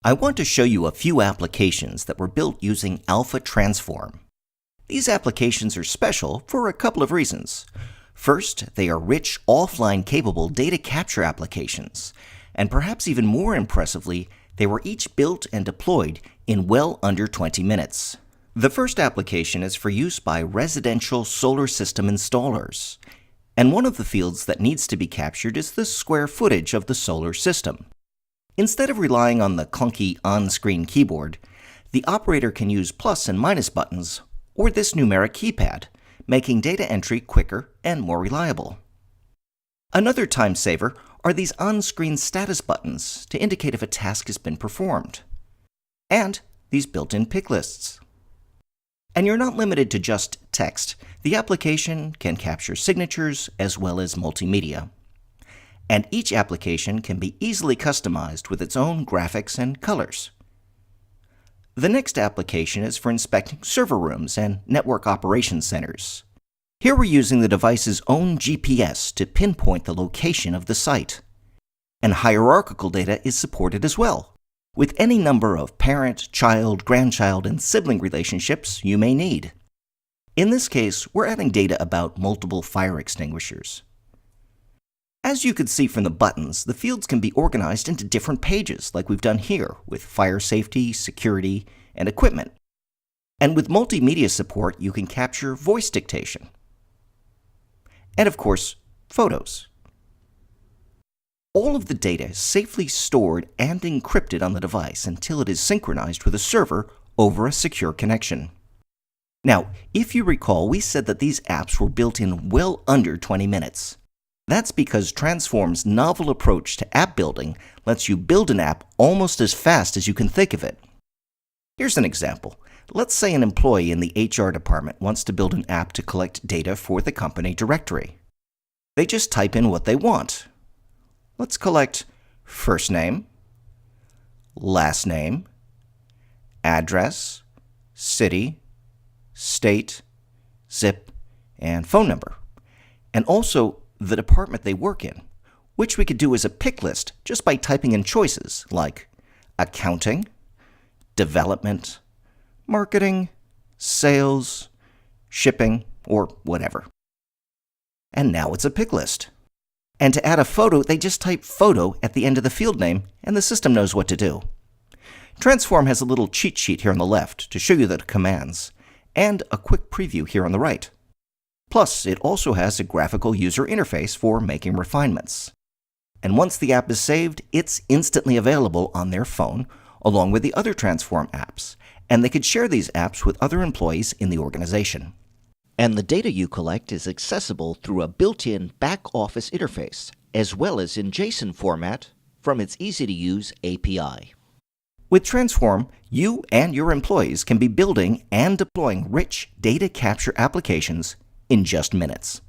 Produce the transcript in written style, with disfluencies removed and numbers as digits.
I want to show you a few applications that were built using Alpha TransForm. These applications are special for a couple of reasons. First, they are rich, offline-capable data capture applications, and perhaps even more impressively, they were each built and deployed in well under 20 minutes. The first application is for use by residential solar system installers, and one of the fields that needs to be captured is the square footage of the solar system. Instead of relying on the clunky on-screen keyboard, the operator can use plus and minus buttons or this numeric keypad, making data entry quicker and more reliable. Another time saver are these on-screen status buttons to indicate if a task has been performed, and these built-in pick lists. And you're not limited to just text. The application can capture signatures as well as multimedia. And each application can be easily customized with its own graphics and colors. The next application is for inspecting server rooms and network operations centers. Here we're using the device's own GPS to pinpoint the location of the site. And hierarchical data is supported as well, with any number of parent, child, grandchild, and sibling relationships you may need. In this case, we're adding data about multiple fire extinguishers. As you can see from the buttons, the fields can be organized into different pages, like we've done here, with fire safety, security, and equipment. And with multimedia support, you can capture voice dictation. And of course, photos. All of the data is safely stored and encrypted on the device until it is synchronized with a server over a secure connection. Now, if you recall, we said that these apps were built in well under 20 minutes. That's because TransForm's novel approach to app building lets you build an app almost as fast as you can think of it. Here's an example. Let's say an employee in the HR department wants to build an app to collect data for the company directory. They just type in what they want. Let's collect first name, last name, address, city, state, zip, and phone number, and also the department they work in, which we could do as a pick list just by typing in choices like accounting, development, marketing, sales, shipping, or whatever. And now it's a pick list. And to add a photo, they just type photo at the end of the field name, and the system knows what to do. TransForm has a little cheat sheet here on the left to show you the commands, and a quick preview here on the right. Plus, it also has a graphical user interface for making refinements. And once the app is saved, it's instantly available on their phone, along with the other TransForm apps, and they could share these apps with other employees in the organization. And the data you collect is accessible through a built-in back-office interface, as well as in JSON format from its easy-to-use API. With TransForm, you and your employees can be building and deploying rich data capture applications in just minutes.